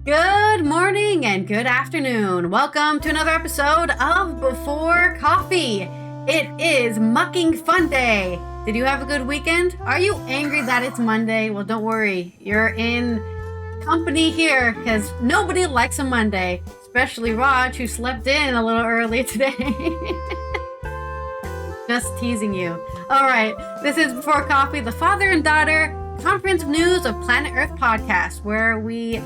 Good morning and good afternoon. Welcome to another episode of Before Coffee. It is Mucking Fun Day. Did you have a good weekend? Are you angry that it's Monday? Well, don't worry. You're in company here because nobody likes a Monday, especially Rog, who slept in a little early today. Just teasing you. All right, this is Before Coffee, the father and daughter comprehensive news of Planet Earth podcast, where we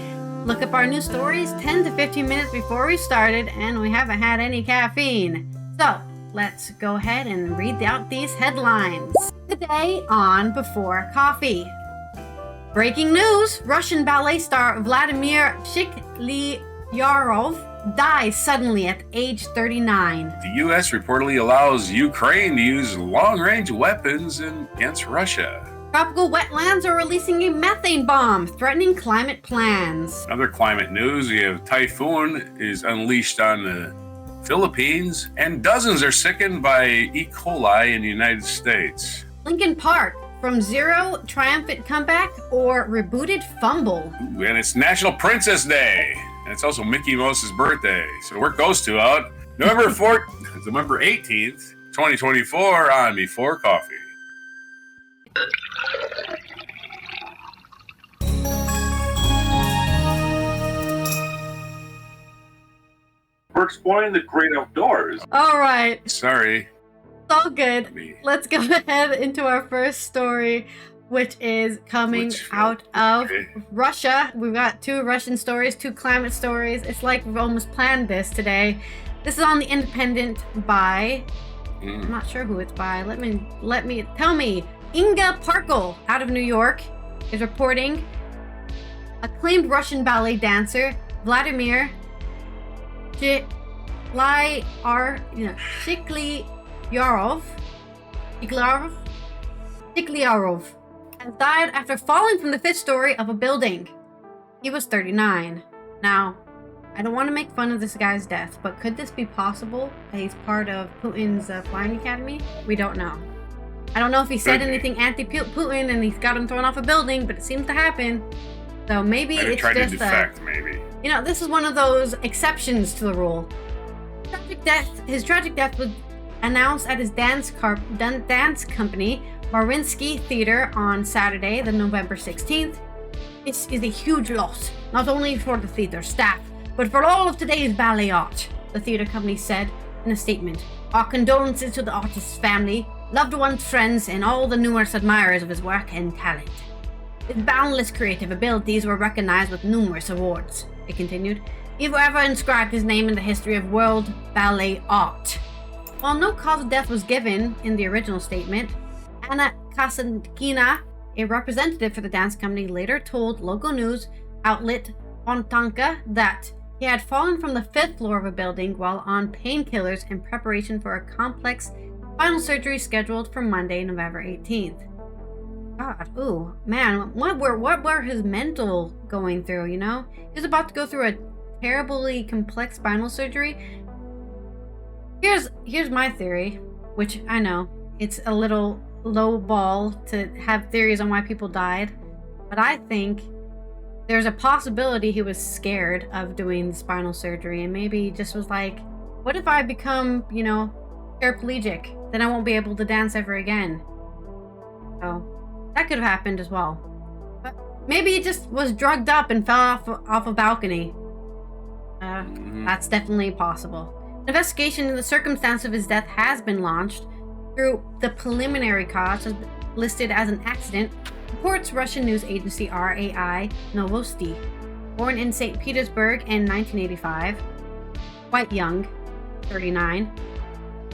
look up our news stories 10 to 15 minutes before we started, and we haven't had any caffeine. So let's go ahead and read out these headlines. Today on Before Coffee. Breaking news, Russian ballet star Vladimir Shklyarov dies suddenly at age 39. The U.S. reportedly allows Ukraine to use long-range weapons against Russia. Tropical wetlands are releasing a methane bomb, threatening climate plans. Other climate news, we have Typhoon is unleashed on the Philippines, and dozens are sickened by E.coli in the United States. Lincoln Park, from zero triumphant comeback or rebooted fumble. Ooh, and it's National Princess Day, and it's also Mickey Mouse's birthday. So work those two out. November 18th, 2024 on Before Coffee. We're exploring the great outdoors. All right, Sorry. it's all good. Let's go ahead into our first story, which is coming out of Russia. We've got two Russian stories, two climate stories. It's like we've almost planned this today. This is on the Independent by, I'm not sure who it's by. Let me tell me. Inga Parkle out of New York is reporting acclaimed Russian ballet dancer Vladimir Shklyarov has died after falling from the fifth story of a building. He was 39. Now, I don't want to make fun of this guy's death, but could this be possible that he's part of Putin's flying academy? We don't know. I don't know if he said anything anti-Putin and he's got him thrown off a building, but it seems to happen. So maybe it's tried just to defect, maybe. You know, this is one of those exceptions to the rule. His tragic death was announced at his dance company, Mariinsky Theater, on Saturday, the November 16th. This is a huge loss, not only for the theater staff, but for all of today's ballet art, the theater company said in a statement. Our condolences to the artist's family, loved ones, friends, and all the numerous admirers of his work and talent. His boundless creative abilities were recognized with numerous awards, it continued. He forever inscribed his name in the history of world ballet art. While no cause of death was given in the original statement, Anna Kasatkina, a representative for the dance company, later told local news outlet Fontanka that he had fallen from the fifth floor of a building while on painkillers in preparation for a complex spinal surgery scheduled for Monday, November 18th. God, ooh, man, what were his mental going through, you know? He was about to go through a terribly complex spinal surgery. Here's my theory, which I know, it's a little low ball to have theories on why people died, but I think there's a possibility he was scared of doing the spinal surgery and maybe just was like, what if I become, paraplegic? Then I won't be able to dance ever again. So that could have happened as well. But maybe he just was drugged up and fell off a balcony. That's definitely possible. An investigation into the circumstance of his death has been launched. Through the preliminary cause listed as an accident, reports Russian news agency RAI Novosti. Born in St. Petersburg in 1985, quite young, 39.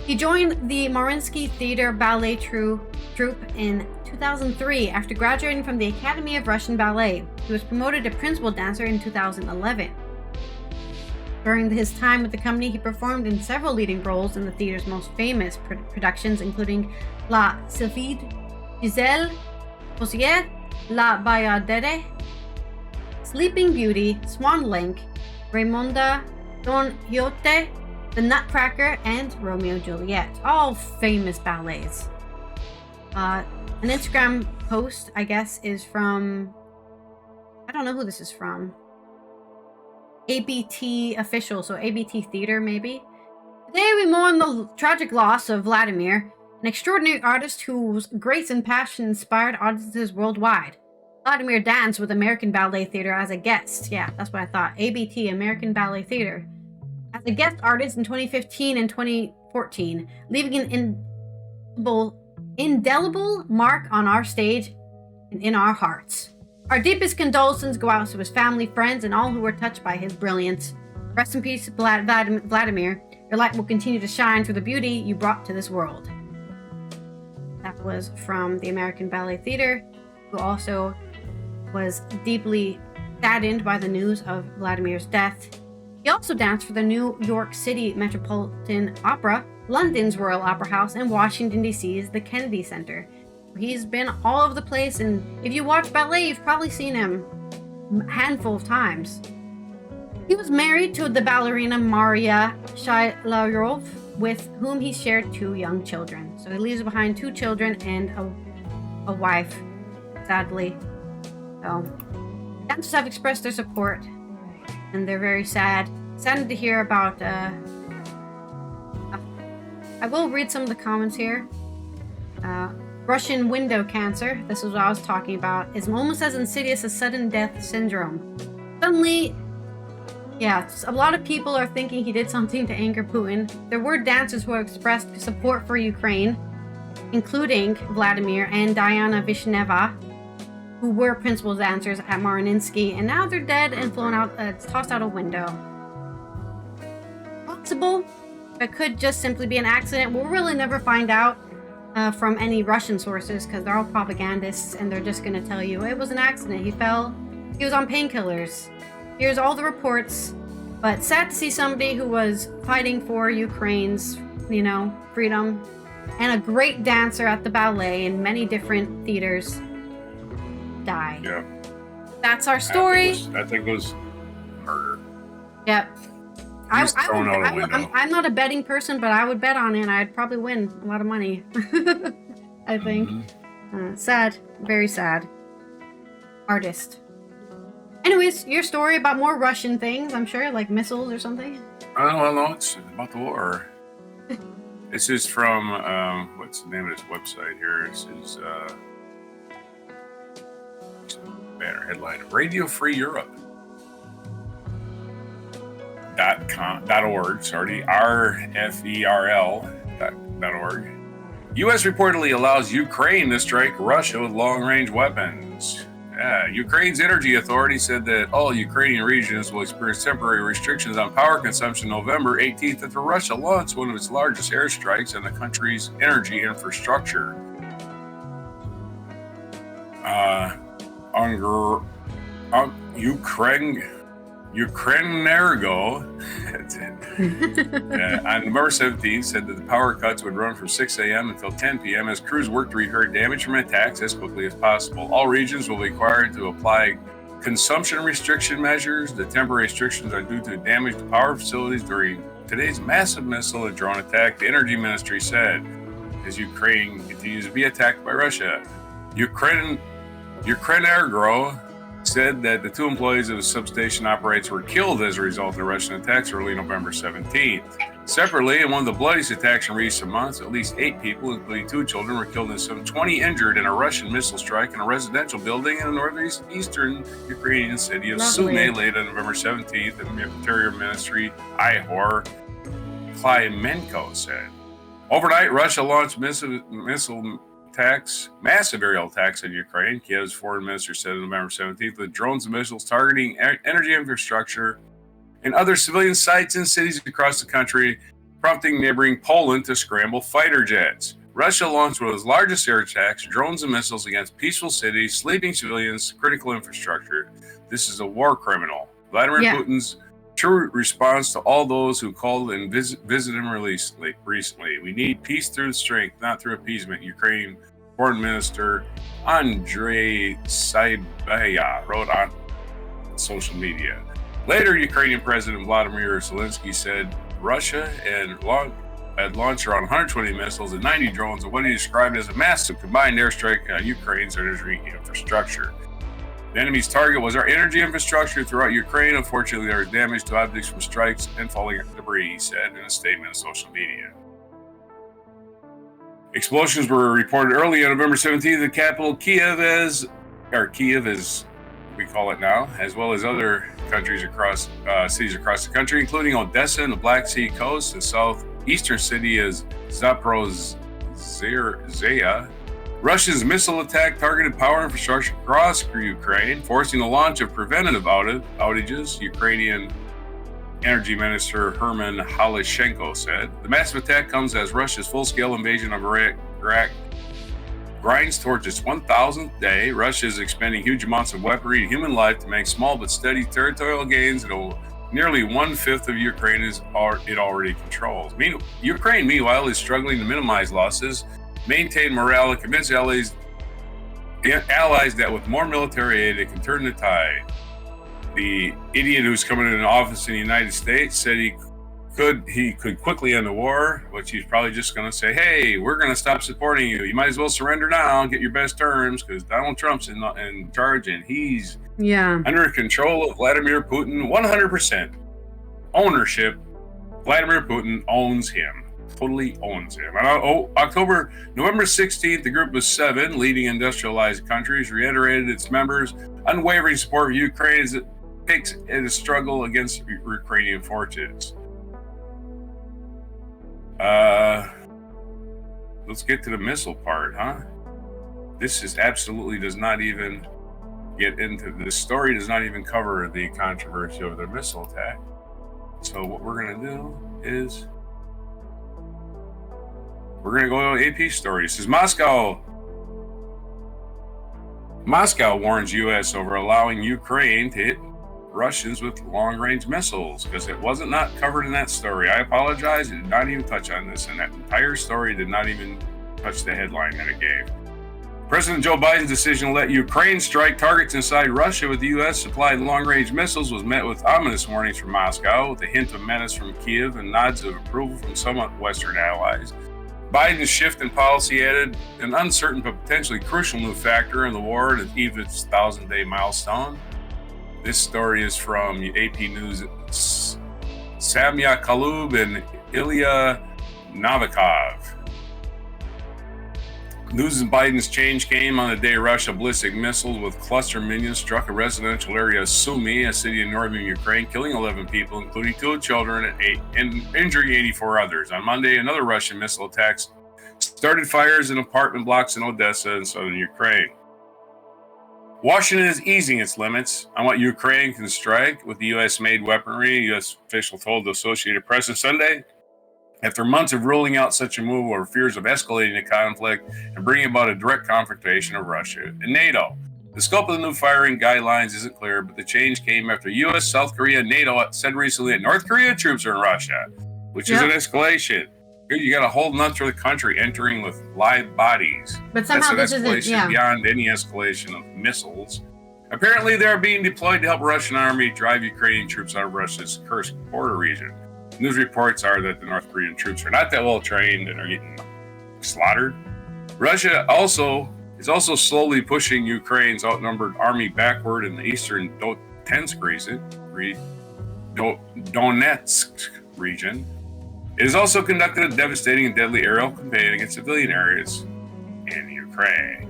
He joined the Mariinsky Theater ballet troupe in 2003 after graduating from the Academy of Russian Ballet. He was promoted to principal dancer in 2011. During his time with the company, he performed in several leading roles in the theater's most famous productions, including La Sylphide, Giselle, Posier, La Bayadere, Sleeping Beauty, Swan Lake, Raimonda, Don Quixote, The Nutcracker, and Romeo and Juliet. All famous ballets. An Instagram post, I guess, is from... I don't know who this is from. ABT official, so ABT theater maybe. Today we mourn the tragic loss of Vladimir, an extraordinary artist whose grace and passion inspired audiences worldwide. Vladimir danced with American Ballet Theater as a guest. Yeah, that's what I thought. ABT, American Ballet Theater. As a guest artist in 2015 and 2014, leaving an indelible mark on our stage and in our hearts. Our deepest condolences go out to his family, friends, and all who were touched by his brilliance. Rest in peace, Vladimir. Your light will continue to shine through the beauty you brought to this world. That was from the American Ballet Theater, who also was deeply saddened by the news of Vladimir's death. He also danced for the New York City Metropolitan Opera, London's Royal Opera House, and Washington, D.C.'s The Kennedy Center. He's been all over the place, and if you watch ballet, you've probably seen him a handful of times. He was married to the ballerina Maria Shklyarov, with whom he shared 2 young children. So he leaves behind 2 children and a wife, sadly. So dancers have expressed their support, and they're very saddened to hear about. I will read some of the comments here. Russian window cancer, this is what I was talking about, is almost as insidious as sudden death syndrome. Suddenly, yeah, a lot of people are thinking he did something to anger Putin. There were dancers who expressed support for Ukraine, including Vladimir and Diana Vishneva, who were principal dancers at Mariinsky, and now they're dead and flown out, tossed out a window. Possible, it could just simply be an accident. We'll really never find out from any Russian sources, because they're all propagandists, and they're just going to tell you it was an accident. He fell. He was on painkillers. Here's all the reports. But sad to see somebody who was fighting for Ukraine's, freedom, and a great dancer at the ballet in many different theaters die. Yeah. That's our story. I think it was murder. Yep. I'm not a betting person, but I would bet on it, and I'd probably win a lot of money. I think. Mm-hmm. Sad. Very sad. Artist. Anyways, your story about more Russian things, I'm sure, like missiles or something? Well, no, it's about the war. This is from, what's the name of this website here? This is, banner headline, Radio Free Europe. .org, RFERL.org. U.S. reportedly allows Ukraine to strike Russia with long-range weapons. Ukraine's energy authority said that all Ukrainian regions will experience temporary restrictions on power consumption November 18th after Russia launched one of its largest airstrikes on the country's energy infrastructure. Ukrenergo on November 17th said that the power cuts would run from 6 a.m. until 10 p.m. as crews work to repair damage from attacks as quickly as possible. All regions will be required to apply consumption restriction measures. The temporary restrictions are due to damage to power facilities during today's massive missile and drone attack, the energy ministry said, as Ukraine continues to be attacked by Russia. Ukrenergo said that the 2 employees of the substation operators were killed as a result of the Russian attacks early November 17th. Separately, in one of the bloodiest attacks in recent months, at least 8 people, including 2 children, were killed and some 20 injured in a Russian missile strike in a residential building in the northeastern Ukrainian city of Sumy late on November 17th, the Interior Ministry, Ihor Klimenko said. Overnight, Russia launched massive aerial attacks on Ukraine, Kiev's foreign minister said on November 17th, with drones and missiles targeting energy infrastructure and other civilian sites in cities across the country, prompting neighboring Poland to scramble fighter jets. Russia launched one of its largest air attacks, drones and missiles against peaceful cities, sleeping civilians, critical infrastructure. This is a war criminal. Vladimir Putin's true response to all those who called and visited him recently. We need peace through strength, not through appeasement, Ukraine Foreign Minister Andrei Sybiha wrote on social media. Later, Ukrainian President Vladimir Zelensky said Russia had launched around 120 missiles and 90 drones in what he described as a massive combined airstrike on Ukraine's energy infrastructure. The enemy's target was our energy infrastructure throughout Ukraine. Unfortunately, there was damage to objects from strikes and falling debris, he said in a statement on social media. Explosions were reported early on November 17th in the capital Kiev as we call it now, as well as other countries across cities across the country, including Odessa and the Black Sea coast, and southeastern city is Zaporizhzhia. Russia's missile attack targeted power infrastructure across Ukraine, forcing the launch of preventative outages, Ukrainian Energy Minister Herman Halushenko said. The massive attack comes as Russia's full-scale invasion of Iraq grinds towards its 1,000th day. Russia is expending huge amounts of weaponry and human life to make small but steady territorial gains that nearly 1/5 of Ukraine it already controls. Ukraine, meanwhile, is struggling to minimize losses, maintain morale, and convince allies that with more military aid, it can turn the tide. The idiot who's coming into office in the United States said he could quickly end the war, which he's probably just going to say, hey, we're going to stop supporting you. You might as well surrender now and get your best terms because Donald Trump's in charge and he's under control of Vladimir Putin 100%. Ownership. Vladimir Putin owns him. Totally owns him. November 16th, the group of 7 leading industrialized countries reiterated its members' unwavering support for Ukraine as it takes in a struggle against Ukrainian forces. Let's get to the missile part, huh? This is absolutely does not even get into this story, does not even cover the controversy over the missile attack. So what we're going to do is we're going to go to AP story. It says Moscow warns U.S. over allowing Ukraine to hit Russians with long-range missiles because it wasn't not covered in that story. I apologize. It did not even touch on this, and that entire story did not even touch the headline that it gave. President Joe Biden's decision to let Ukraine strike targets inside Russia with the U.S. supplied long-range missiles was met with ominous warnings from Moscow, with a hint of menace from Kiev and nods of approval from some Western allies. Biden's shift in policy added an uncertain but potentially crucial new factor in the war to achieve its 1,000-day milestone. This story is from AP News. Samya Kalub and Ilya Novikov. News of Biden's change came on the day Russia ballistic missiles with cluster minions struck a residential area of Sumy, a city in northern Ukraine, killing 11 people, including 2 children, and injuring 84 others. On Monday, another Russian missile attack started fires in apartment blocks in Odessa in southern Ukraine. Washington is easing its limits on what Ukraine can strike with the U.S.-made weaponry, a U.S. official told the Associated Press on Sunday. After months of ruling out such a move over fears of escalating the conflict and bringing about a direct confrontation of Russia and NATO. The scope of the new firing guidelines isn't clear, but the change came after U.S., South Korea, and NATO said recently that North Korea troops are in Russia, which is an escalation. You got a whole nother the country entering with live bodies. But somehow that's this an escalation isn't, beyond any escalation of missiles. Apparently, they're being deployed to help Russian army drive Ukrainian troops out of Russia's Kursk border region. News reports are that the North Korean troops are not that well trained and are getting slaughtered. Russia is also slowly pushing Ukraine's outnumbered army backward in the eastern Donetsk region. It has also conducted a devastating and deadly aerial campaign against civilian areas in Ukraine.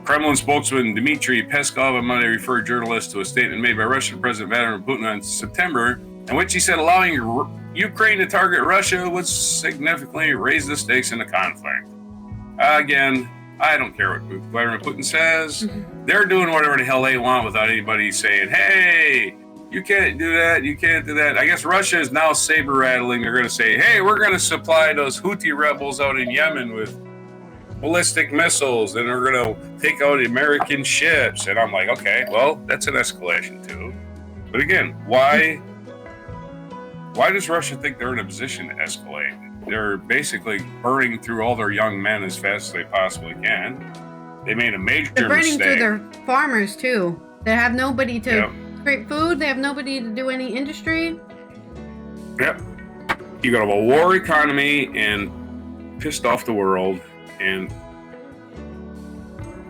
Kremlin spokesman Dmitry Peskov on Monday referred journalists to a statement made by Russian President Vladimir Putin in September, in which he said allowing Ukraine to target Russia would significantly raise the stakes in the conflict. Again, I don't care what Vladimir Putin says. They're doing whatever the hell they want without anybody saying, hey, you can't do that, you can't do that. I guess Russia is now saber rattling. They're going to say, hey, we're going to supply those Houthi rebels out in Yemen with ballistic missiles, and we're going to take out American ships. And I'm like, okay, well, that's an escalation too. But again, why does Russia think they're in a position to escalate? They're basically burning through all their young men as fast as they possibly can. They made a major They're burning mistake. through their farmers too. They have nobody to create food. They have nobody to do any industry. Yep. You got a war economy and pissed off the world, and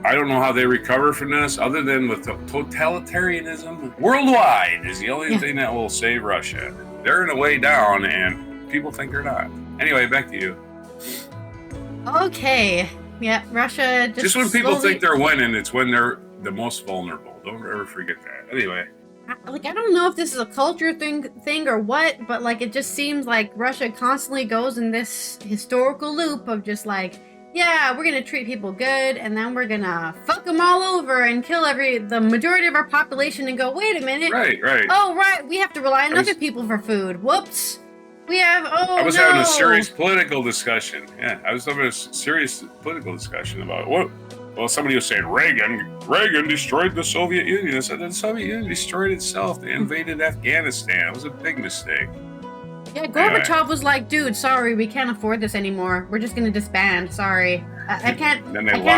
I don't know how they recover from this, other than with totalitarianism worldwide is the only thing that will save Russia. They're in a way down, and people think they're not. Anyway, back to you. Okay. Yeah, Russia just when people think they're winning, it's when they're the most vulnerable. Don't ever forget that. Anyway. I don't know if this is a culture thing or what, but like it just seems like Russia constantly goes in this historical loop of just like, yeah, we're gonna treat people good, and then we're gonna fuck them all over and kill the majority of our population, and go, wait a minute, right. Oh, right, we have to rely on other people for food. Whoops, we have. I was having a serious political discussion. Yeah, I was having a serious political discussion about what. Well, somebody was saying Reagan destroyed the Soviet Union. I said the Soviet Union destroyed itself. They invaded Afghanistan. It was a big mistake. Yeah, Gorbachev was like, dude, sorry, we can't afford this anymore. We're just gonna disband. Sorry, I can't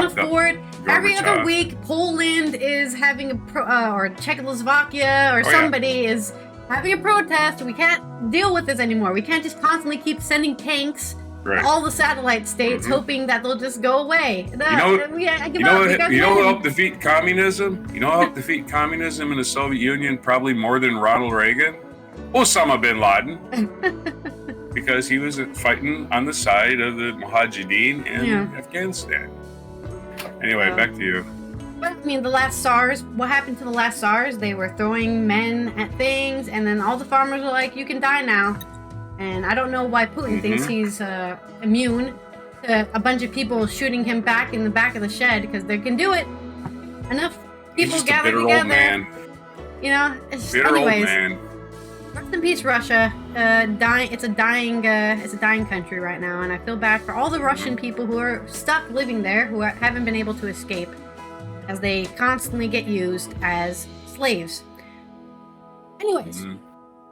afford. Every other week, Poland is having or Czechoslovakia or somebody is having a protest. We can't deal with this anymore. We can't just constantly keep sending tanks. Right. All the satellite states, hoping that they'll just go away. You know who helped defeat communism? You know who helped defeat communism in the Soviet Union probably more than Ronald Reagan? Osama bin Laden. Because he was fighting on the side of the Mujahideen in Afghanistan. Anyway, back to you. But I mean, the last SARS, what happened to the last SARS? They were throwing men at things, and then all the farmers were like, you can die now. And I don't know why Putin thinks he's immune to a bunch of people shooting him back in the back of the shed, because they can do it. Enough people gather together. You know, anyways. Rest in peace, Russia. It's a dying country right now, and I feel bad for all the Russian people who are stuck living there, who haven't been able to escape, as they constantly get used as slaves. Anyways,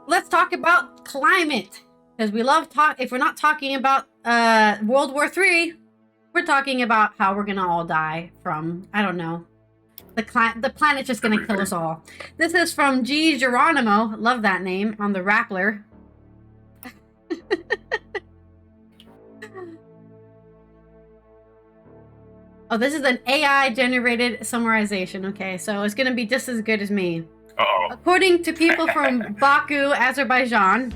let's talk about climate. Because we love if we're not talking about World War III, we're talking about how we're gonna all die from, I don't know, the planet's just gonna kill us all. This is from G. Geronimo, love that name, on the Rappler. Oh, this is an AI-generated summarization. Okay, so it's gonna be just as good as me. Uh-oh. According to people from Baku, Azerbaijan,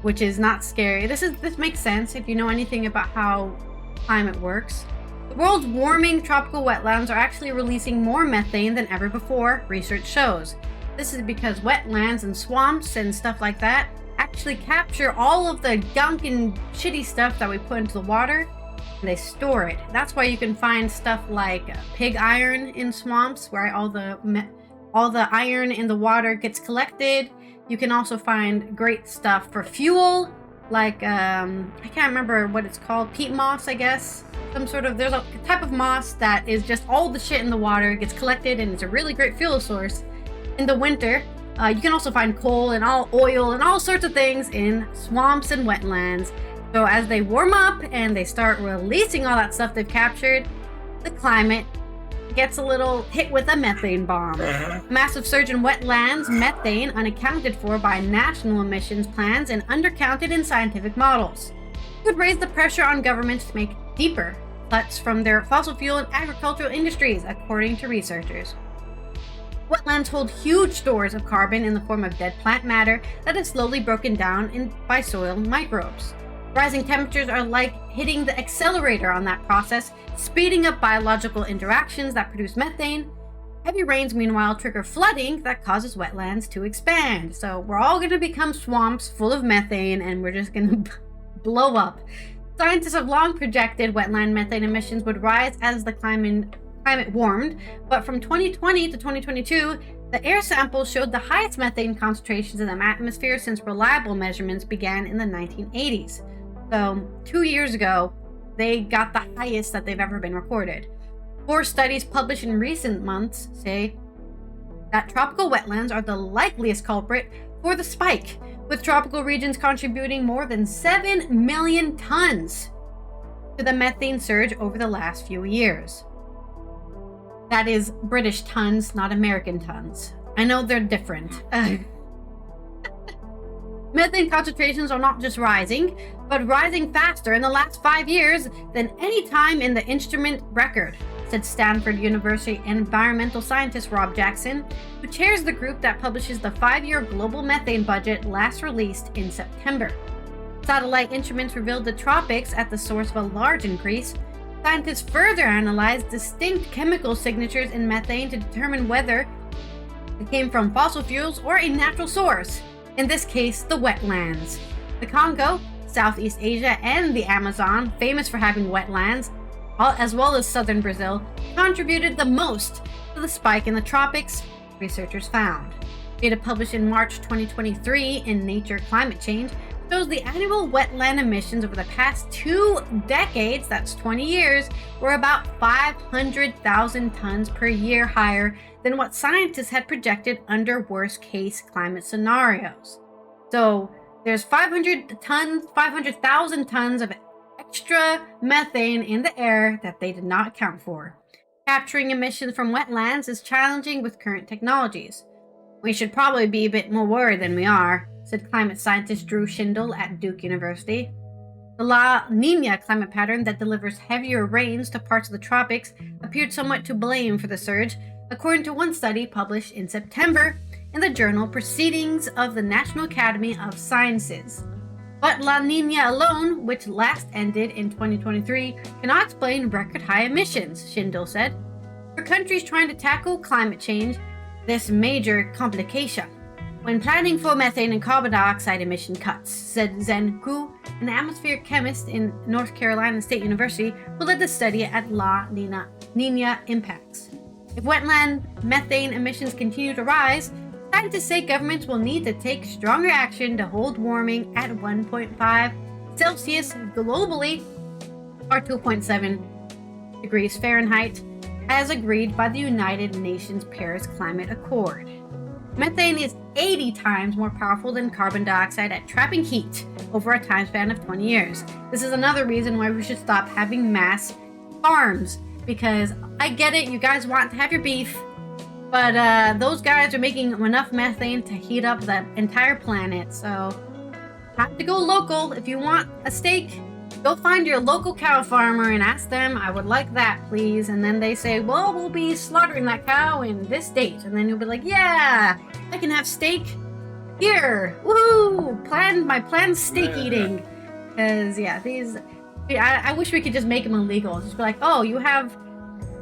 which is not scary. This makes sense if you know anything about how climate works. The world's warming tropical wetlands are actually releasing more methane than ever before, research shows. This is because wetlands and swamps and stuff like that actually capture all of the gunk and shitty stuff that we put into the water, and they store it. That's why you can find stuff like pig iron in swamps, where all the iron in the water gets collected. You can also find great stuff for fuel, like, I can't remember what it's called, peat moss, I guess. There's a type of moss that is just all the shit in the water gets collected, and it's a really great fuel source in the winter. You can also find coal and oil and all sorts of things in swamps and wetlands. So as they warm up and they start releasing all that stuff they've captured, the climate gets a little hit with a methane bomb. Massive surge in wetlands, methane unaccounted for by national emissions plans and undercounted in scientific models. It would raise the pressure on governments to make deeper cuts from their fossil fuel and agricultural industries, according to researchers. Wetlands hold huge stores of carbon in the form of dead plant matter that is slowly broken down by soil microbes. Rising temperatures are like hitting the accelerator on that process, speeding up biological interactions that produce methane. Heavy rains, meanwhile, trigger flooding that causes wetlands to expand. So we're all going to become swamps full of methane, and we're just going to blow up. Scientists have long projected wetland methane emissions would rise as the climate warmed, but from 2020 to 2022, the air samples showed the highest methane concentrations in the atmosphere since reliable measurements began in the 1980s. So 2 years ago, they got the highest that they've ever been recorded. 4 studies published in recent months say that tropical wetlands are the likeliest culprit for the spike, with tropical regions contributing more than 7 million tons to the methane surge over the last few years. That is British tons, not American tons. I know they're different. Methane concentrations are not just rising, but rising faster in the last 5 years than any time in the instrument record. said Stanford University environmental scientist Rob Jackson, who chairs the group that publishes the 5-year global methane budget last released in September. Satellite instruments revealed the tropics at the source of a large increase. Scientists further analyzed distinct chemical signatures in methane to determine whether it came from fossil fuels or a natural source, in this case, the wetlands. The Congo, Southeast Asia, and the Amazon, famous for having wetlands, as well as southern Brazil, contributed the most to the spike in the tropics, researchers found. Data published in March 2023 in Nature Climate Change shows the annual wetland emissions over the past 2 decades, that's 20 years, were about 500,000 tons per year higher than what scientists had projected under worst-case climate scenarios. So there's 500,000 tons of extra methane in the air that they did not account for. Capturing emissions from wetlands is challenging with current technologies. We should probably be a bit more worried than we are, said climate scientist Drew Schindel at Duke University. The La Niña climate pattern that delivers heavier rains to parts of the tropics appeared somewhat to blame for the surge, according to one study published in September in the journal Proceedings of the National Academy of Sciences. But La Niña alone, which last ended in 2023, cannot explain record-high emissions, Schindel said. For countries trying to tackle climate change, this major complication when planning for methane and carbon dioxide emission cuts, said Zen Ku, an atmospheric chemist in North Carolina State University who led the study at La Niña Impacts. If wetland methane emissions continue to rise, scientists say governments will need to take stronger action to hold warming at 1.5 Celsius globally, or 2.7 degrees Fahrenheit, as agreed by the United Nations Paris Climate Accord. Methane is 80 times more powerful than carbon dioxide at trapping heat over a time span of 20 years. This is another reason why we should stop having mass farms, because I get it, you guys want to have your beef, but those guys are making enough methane to heat up the entire planet, so have to go local. If you want a steak, go find your local cow farmer and ask them, I would like that, please. And then they say, well, we'll be slaughtering that cow in this date. And then you'll be like, yeah, I can have steak here. Woohoo! My planned steak eating. Because, yeah, I wish we could just make them illegal. Just be like, oh, you have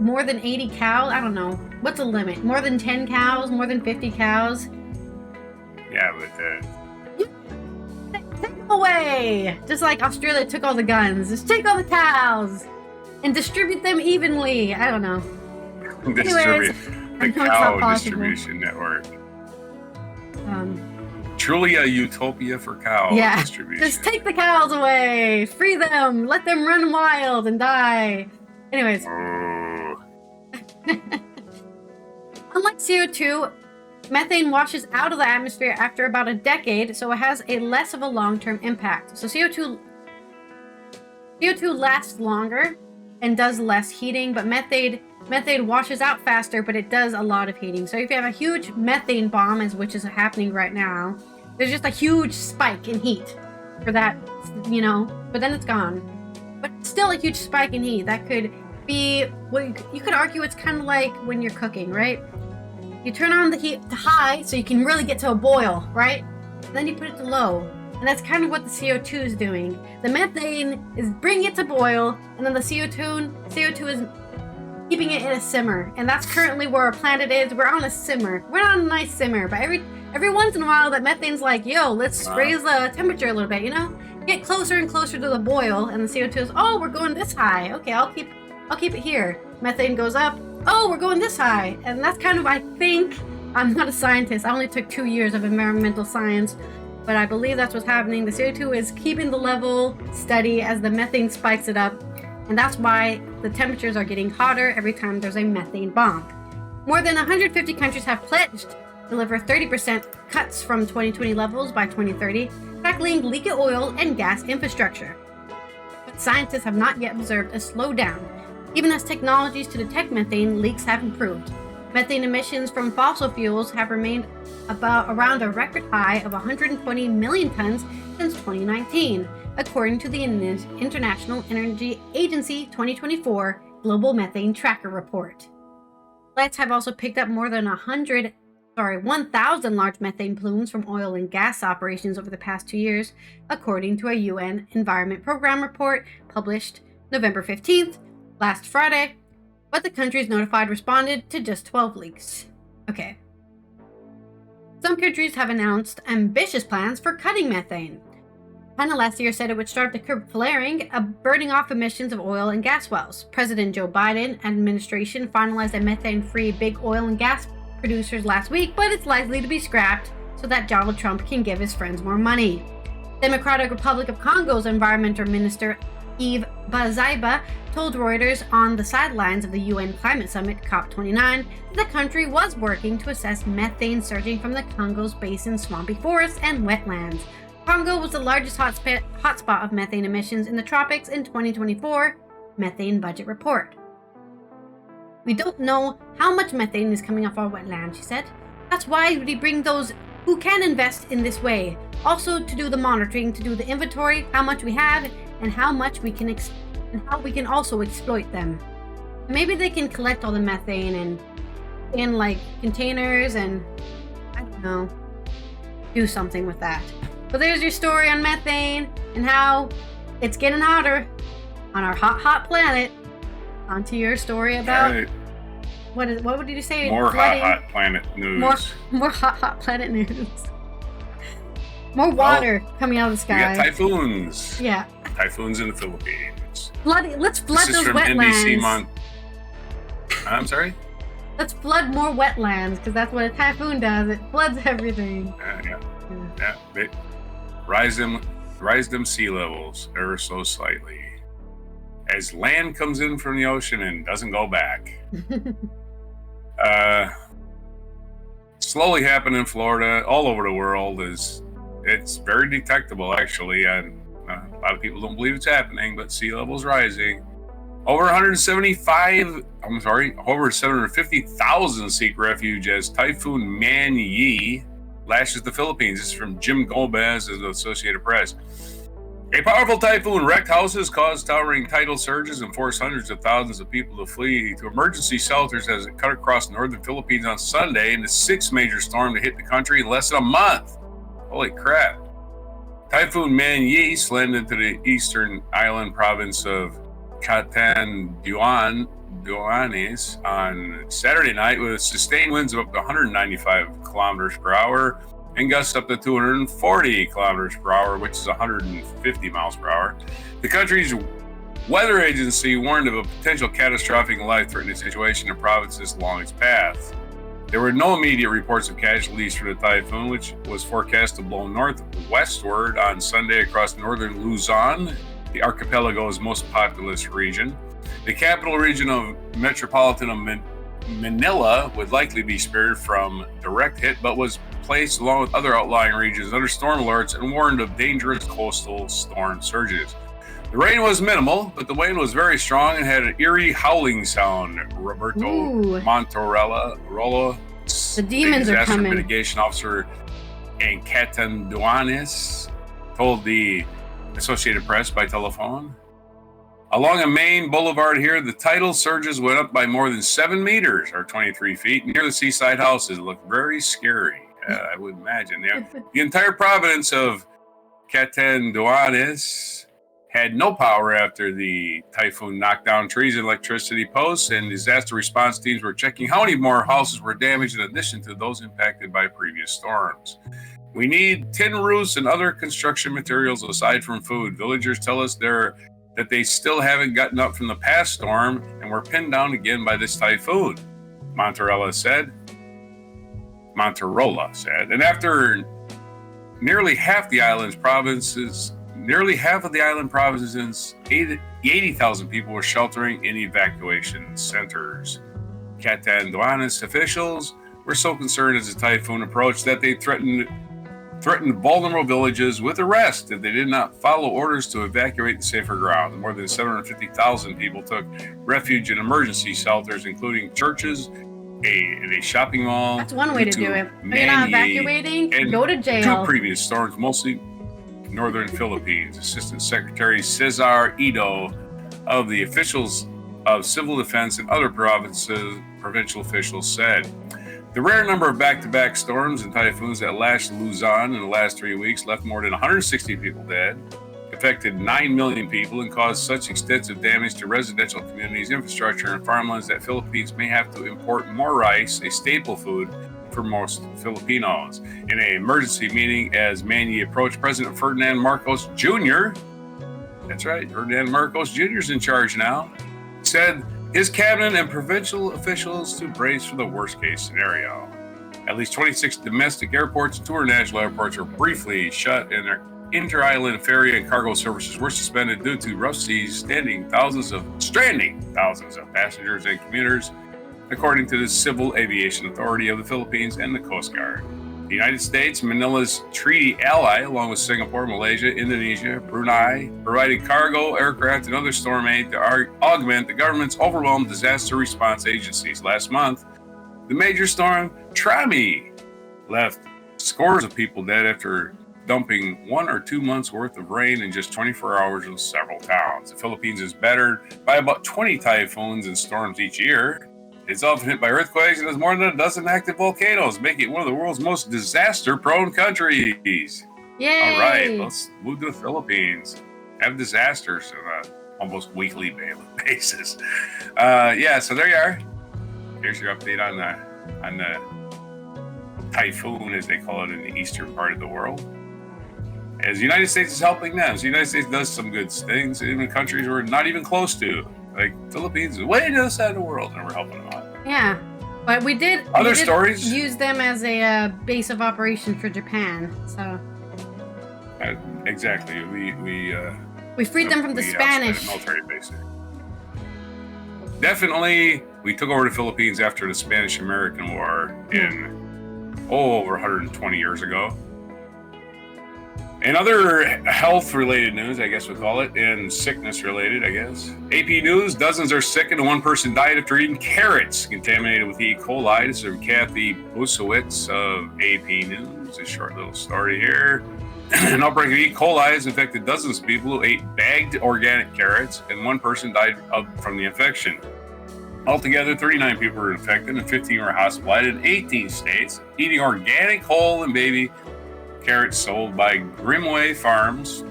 more than 80 cows? I don't know. What's the limit? More than 10 cows? More than 50 cows? Yeah, but Take them away! Just like Australia took all the guns. Just take all the cows and distribute them evenly. I don't know. Distribute the cow distribution network. Truly a utopia for cow distribution. Just take the cows away. Free them. Let them run wild and die. Anyways. Unlike CO2, methane washes out of the atmosphere after about a decade, so it has a less of a long-term impact. So CO2 lasts longer and does less heating, but methane washes out faster, but it does a lot of heating. So if you have a huge methane bomb, which is happening right now, there's just a huge spike in heat for that, but then it's gone. But still a huge spike in heat. That could be, well, you could argue it's kind of like when you're cooking, right? You turn on the heat to high so you can really get to a boil, right? And then you put it to low. And that's kind of what the CO2 is doing. The methane is bringing it to boil, and then the CO2 is keeping it in a simmer. And that's currently where our planet is. We're on a simmer. We're on a nice simmer. But every once in a while, that methane's like, yo, let's raise the temperature a little bit, Get closer and closer to the boil, and the CO2 is, oh, we're going this high. Okay, I'll keep it here. Methane goes up. Oh, we're going this high. And that's kind of, I think, I'm not a scientist. I only took 2 years of environmental science, but I believe that's what's happening. The CO2 is keeping the level steady as the methane spikes it up. And that's why the temperatures are getting hotter every time there's a methane bomb. More than 150 countries have pledged to deliver 30% cuts from 2020 levels by 2030, tackling leaky oil and gas infrastructure. But scientists have not yet observed a slowdown, even as technologies to detect methane leaks have improved. Methane emissions from fossil fuels have remained around a record high of 120 million tons since 2019, according to the International Energy Agency 2024 Global Methane Tracker report. Flights have also picked up more than 1,000 large methane plumes from oil and gas operations over the past 2 years, according to a UN Environment Program report published November 15th, last Friday, but the countries notified responded to just 12 leaks. Okay. Some countries have announced ambitious plans for cutting methane. China last year said it would start to curb flaring, burning off emissions of oil and gas wells. President Joe Biden administration finalized a methane-free big oil and gas producers last week, but it's likely to be scrapped so that Donald Trump can give his friends more money. Democratic Republic of Congo's Environmental Minister Yves Bazaiba told Reuters on the sidelines of the UN Climate Summit COP29 that the country was working to assess methane surging from the Congo's basin swampy forests and wetlands. Congo was the largest hotspot of methane emissions in the tropics in 2024 methane budget report. We don't know how much methane is coming off our wetlands, she said. That's why we bring those who can invest in this way. Also to do the monitoring, to do the inventory, how much we have, and how much we can and how we can also exploit them. Maybe they can collect all the methane and in like containers and I don't know, do something with that. But there's your story on methane and how it's getting hotter on our hot planet. On to your story about Right. what did you say? More Flooding? hot planet news. More hot planet news. More water coming out of the We got sky. typhoons. Yeah. Typhoons in the Philippines. Let's flood This is those from wetlands. NBC I'm sorry? Let's flood more wetlands because that's what a typhoon does. It floods everything. Yeah. They rise them sea levels ever so slightly as land comes in from the ocean and doesn't go back. Slowly happening in Florida, all over the world. It's very detectable actually, and a lot of people don't believe it's happening, but sea levels rising. Over 750,000 seek refuge as Typhoon Man-Yi lashes the Philippines. This is from Jim Gomez of the Associated Press. A powerful typhoon wrecked houses, caused towering tidal surges, and forced hundreds of thousands of people to flee to emergency shelters as it cut across northern Philippines on Sunday in the sixth major storm to hit the country in less than a month. Holy crap. Typhoon Man-Yi slammed into the eastern island province of Catanduanes on Saturday night with sustained winds of up to 195 kilometers per hour and gusts up to 240 kilometers per hour, which is 150 miles per hour. The country's weather agency warned of a potential catastrophic and life-threatening situation in provinces along its path. There were no immediate reports of casualties for the typhoon, which was forecast to blow northwestward on Sunday across northern Luzon, the archipelago's most populous region. The capital region of Metropolitan of Manila would likely be spared from direct hit, but was placed along with other outlying regions under storm alerts and warned of dangerous coastal storm surges. The rain was minimal, but the wind was very strong and had an eerie howling sound. Roberto Montorella, the demons are coming. Mitigation officer in Catanduanes, told the Associated Press by telephone. Along a main boulevard here, the tidal surges went up by more than 7 meters, or 23 feet, near the seaside houses. It looked very scary, I would imagine. The entire province of Catanduanes had no power after the typhoon knocked down trees and electricity posts, and disaster response teams were checking how many more houses were damaged in addition to those impacted by previous storms. We need tin roofs and other construction materials aside from food. Villagers tell us that they still haven't gotten up from the past storm and were pinned down again by this typhoon, Monterola said. And after nearly half of the island provinces, 80,000 people were sheltering in evacuation centers. Catanduanes officials were so concerned as the typhoon approached that they threatened vulnerable villages with arrest if they did not follow orders to evacuate to safer ground. More than 750,000 people took refuge in emergency shelters, including churches, a shopping mall. That's one way to do it. If you're not evacuating, go to jail. 2 previous storms, mostly northern Philippines. Assistant Secretary Cesar Ido of the officials of Civil Defense and other provincial officials said. The rare number of back-to-back storms and typhoons that lashed Luzon in the last 3 weeks left more than 160 people dead, affected 9 million people, and caused such extensive damage to residential communities, infrastructure, and farmlands that Philippines may have to import more rice, a staple food for most Filipinos. In an emergency meeting as Manny approached, President Ferdinand Marcos Jr., that's right, Ferdinand Marcos Jr. is in charge now, said his cabinet and provincial officials to brace for the worst-case scenario. At least 26 domestic airports and two international airports were briefly shut, and their inter-island ferry and cargo services were suspended due to rough seas, stranding thousands of passengers and commuters, according to the Civil Aviation Authority of the Philippines and the Coast Guard. The United States, Manila's treaty ally, along with Singapore, Malaysia, Indonesia, Brunei, provided cargo, aircraft, and other storm aid to augment the government's overwhelmed disaster response agencies. Last month, the major storm, Trami, left scores of people dead after dumping 1 or 2 months worth of rain in just 24 hours in several towns. The Philippines is battered by about 20 typhoons and storms each year. It's often hit by earthquakes and has more than a dozen active volcanoes, making it one of the world's most disaster-prone countries. Yay! All right, let's move to the Philippines. Have disasters on an almost weekly basis. So there you are. Here's your update on the typhoon, as they call it in the eastern part of the world. As the United States is helping them. So the United States does some good things, even in countries we're not even close to. Like Philippines is way to the other side of the world, and we're helping them out. Yeah, but we did stories use them as a base of operation for Japan. So exactly, we freed them from the Spanish military base. Definitely, we took over the Philippines after the Spanish-American War in over 120 years ago. In other health-related news, I guess we'll call it, and sickness-related, I guess. AP News, dozens are sick and one person died after eating carrots contaminated with E.coli. This is from Kathy Busowitz of AP News. A short little story here. An outbreak of E.coli has infected dozens of people who ate bagged organic carrots, and one person died from the infection. Altogether, 39 people were infected and 15 were hospitalized in 18 states, eating organic whole and baby carrots sold by Grimway Farms,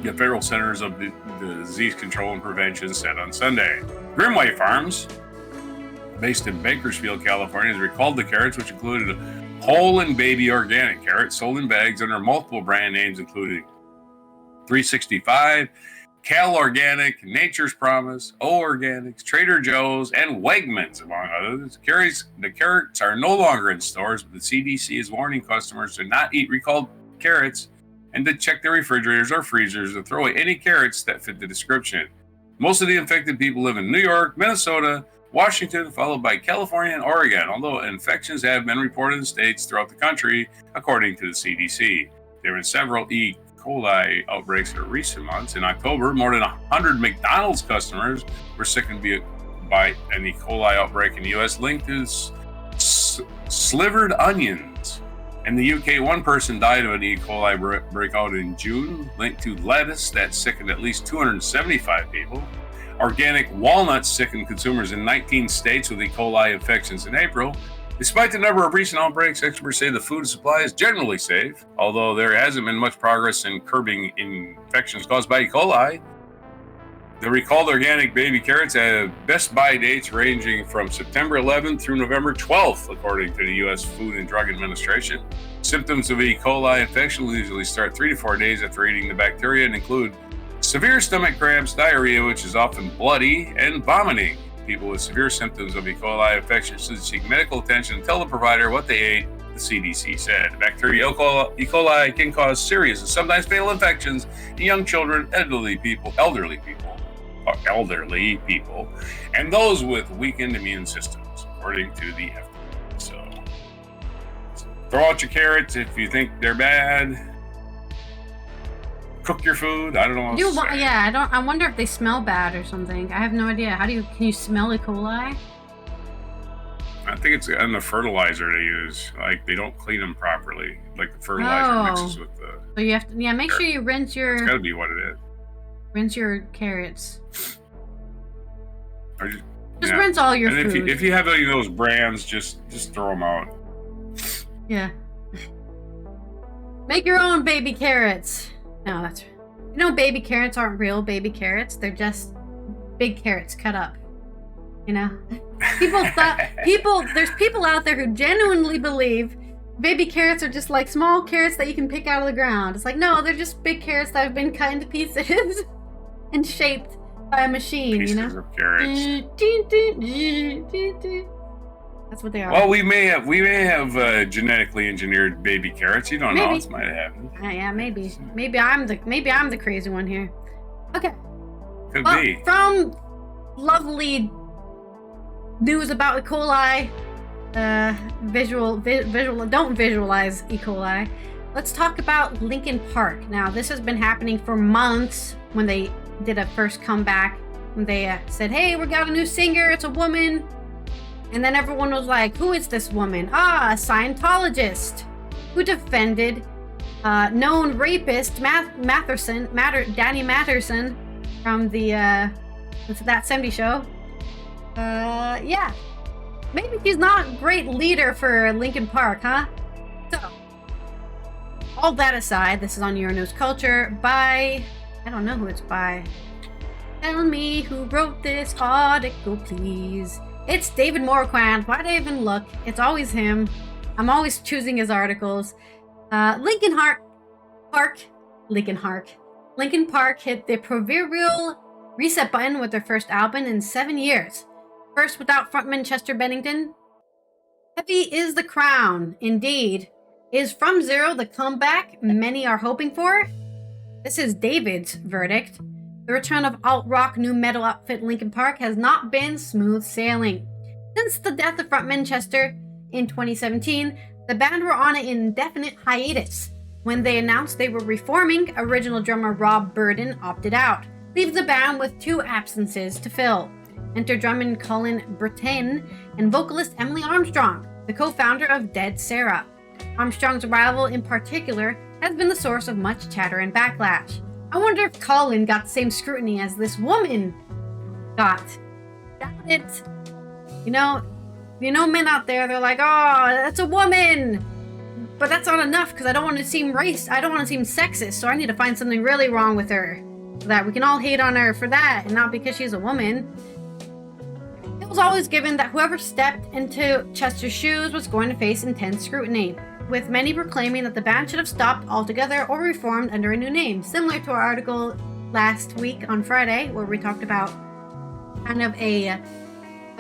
the federal centers of the disease control and prevention, said on Sunday. Grimway Farms, based in Bakersfield, California, has recalled the carrots, which included whole and baby organic carrots sold in bags under multiple brand names, including 365, Cal Organic, Nature's Promise, O Organics, Trader Joe's, and Wegmans, among others. The carrots are no longer in stores, but the CDC is warning customers to not eat recalled carrots and to check their refrigerators or freezers to throw away any carrots that fit the description. Most of the infected people live in New York, Minnesota, Washington, followed by California and Oregon, although infections have been reported in states throughout the country, according to the CDC. There have been several E. coli outbreaks in recent months. In October, more than 100 McDonald's customers were sickened by an E. coli outbreak in the U.S. linked to slivered onions. In the UK, one person died of an E. coli breakout in June, linked to lettuce that sickened at least 275 people. Organic walnuts sickened consumers in 19 states with E. coli infections in April. Despite the number of recent outbreaks, experts say the food supply is generally safe, although there hasn't been much progress in curbing infections caused by E. coli. The recalled organic baby carrots have best buy dates ranging from September 11th through November 12th, according to the U.S. Food and Drug Administration. Symptoms of E. coli infection usually start 3 to 4 days after eating the bacteria and include severe stomach cramps, diarrhea, which is often bloody, and vomiting. People with severe symptoms of E. coli infection should seek medical attention and tell the provider what they ate, the CDC said. Bacteria E. coli can cause serious and sometimes fatal infections in young children, elderly people, and those with weakened immune systems, according to the FDA. So, throw out your carrots if you think they're bad. Cook your food. I don't know. I wonder if they smell bad or something. I have no idea. Can you smell E. coli? I think it's in the fertilizer they use. Like, they don't clean them properly. Like, the fertilizer mixes with the... So you have to... Yeah, make sure you rinse your... It's got to be what it is. Rinse your carrots. Just rinse all your and food. if you have any of those brands, just throw them out. Yeah. Make your own baby carrots. No, that's... You know, baby carrots aren't real baby carrots. They're just big carrots cut up. You know? There's people out there who genuinely believe baby carrots are just like small carrots that you can pick out of the ground. It's like, no, they're just big carrots that have been cut into pieces and shaped by a machine, Pieces you know? of carrots. That's what they are. Well, we may have genetically engineered baby carrots. You don't know. Maybe. It might have happened. Yeah, maybe. Maybe I'm the crazy one here. Okay. Could Well, be. from lovely news about E. coli, don't visualize E. coli. Let's talk about Linkin Park. Now, this has been happening for months when they did a first comeback. When they said, hey, we got a new singer, it's a woman. And then everyone was like, who is this woman? A Scientologist who defended known rapist Danny Matterson from the That 70 Show. Yeah. Maybe he's not a great leader for Linkin Park, huh? So, all that aside, this is on Your News Culture by... I don't know who it's by. Tell me who wrote this article, please. It's David Morquand. Why'd I even look? It's always him. I'm always choosing his articles. Linkin Park hit the proverbial reset button with their first album in 7 years. First without frontman Chester Bennington. Heavy is the crown. Indeed. Is From Zero the comeback many are hoping for? This is David's verdict. The return of alt-rock new metal outfit Linkin Park has not been smooth sailing. Since the death of frontman Chester in 2017, the band were on an indefinite hiatus. When they announced they were reforming, original drummer Rob Burden opted out, leaving the band with 2 absences to fill. Enter drummer Colin Brittain and vocalist Emily Armstrong, the co-founder of Dead Sarah. Armstrong's arrival in particular has been the source of much chatter and backlash. I wonder if Colin got the same scrutiny as this woman got. Doubt it. You know, men out there, they're like, oh, that's a woman. But that's not enough because I don't want to seem sexist, so I need to find something really wrong with her so that we can all hate on her for that and not because she's a woman. It was always given that whoever stepped into Chester's shoes was going to face intense scrutiny, with many proclaiming that the band should have stopped altogether or reformed under a new name, similar to our article last week on Friday, where we talked about kind of a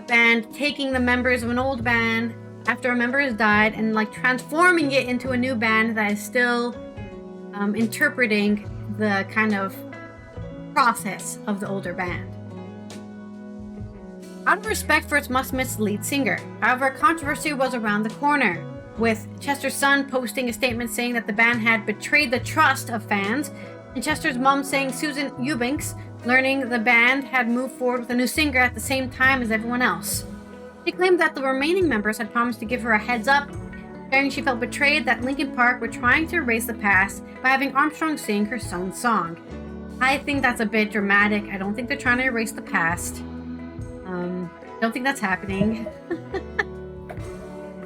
band taking the members of an old band after a member has died and like transforming it into a new band that is still interpreting the kind of process of the older band. Out of respect for its must-miss lead singer, however, controversy was around the corner, with Chester's son posting a statement saying that the band had betrayed the trust of fans, and Chester's mom saying Susan Eubanks learning the band had moved forward with a new singer at the same time as everyone else. She claimed that the remaining members had promised to give her a heads up, saying she felt betrayed that Linkin Park were trying to erase the past by having Armstrong sing her son's song. I think that's a bit dramatic. I don't think they're trying to erase the past. Don't think that's happening.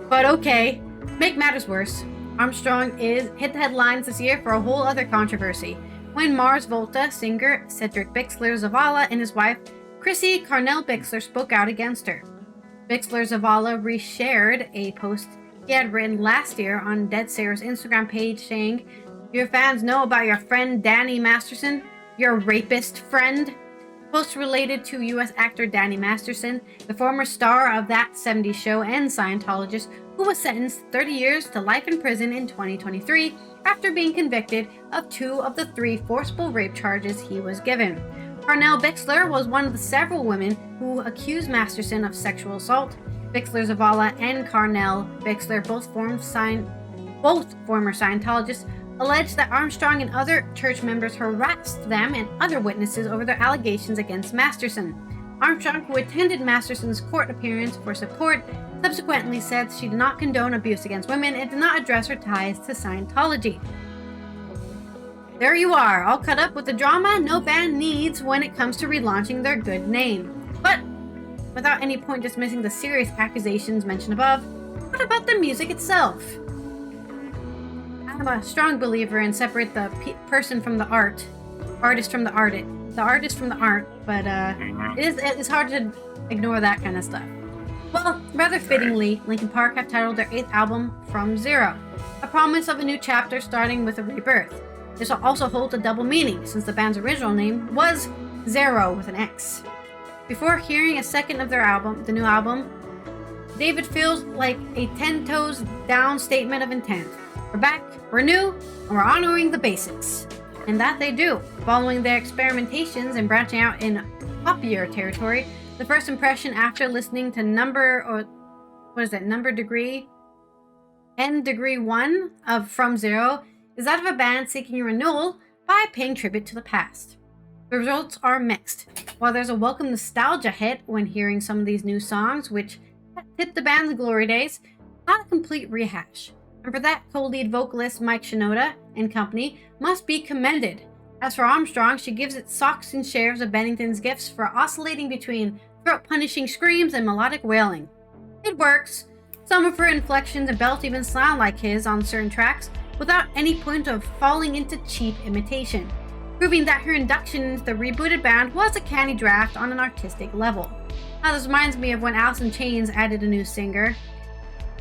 But okay. Make matters worse, Armstrong hit the headlines this year for a whole other controversy, when Mars Volta singer Cedric Bixler Zavala and his wife Chrissy Carnell Bixler spoke out against her. Bixler Zavala reshared a post he had written last year on Dead Sarah's Instagram page saying, "Your fans know about your friend Danny Masterson, your rapist friend." Post related to U.S. actor Danny Masterson, the former star of That 70s Show and Scientologist, who was sentenced 30 years to life in prison in 2023 after being convicted of 2 of the 3 forcible rape charges he was given. Carnell Bixler was one of the several women who accused Masterson of sexual assault. Bixler Zavala and Carnell Bixler, both former Scientologists, alleged that Armstrong and other church members harassed them and other witnesses over their allegations against Masterson. Armstrong, who attended Masterson's court appearance for support, subsequently said she did not condone abuse against women and did not address her ties to Scientology. There you are, all caught up with the drama no band needs when it comes to relaunching their good name. But without any point dismissing the serious accusations mentioned above, what about the music itself? I'm a strong believer in separate the person from the artist from the artist from the art, but it's hard to ignore that kind of stuff. Well, rather fittingly, Linkin Park have titled their 8th album From Zero, a promise of a new chapter starting with a rebirth. This also holds a double meaning, since the band's original name was Zero with an X. Before hearing a second of their album, the new album, David feels like a 10 toes down statement of intent. We're back, we're new, and we're honoring the basics. And that they do. Following their experimentations and branching out in poppier territory, the first impression after listening to N degree 1 of From Zero is that of a band seeking a renewal by paying tribute to the past. The results are mixed. While there's a welcome nostalgia hit when hearing some of these new songs, which hit the band's glory days, not a complete rehash. And for that, co-lead vocalist Mike Shinoda and company must be commended. As for Armstrong, she gives it socks and shares of Bennington's gifts for oscillating between throat-punishing screams and melodic wailing. It works. Some of her inflections and belts even sound like his on certain tracks, without any point of falling into cheap imitation, proving that her induction into the rebooted band was a canny draft on an artistic level. Now this reminds me of when Alice in Chains added a new singer.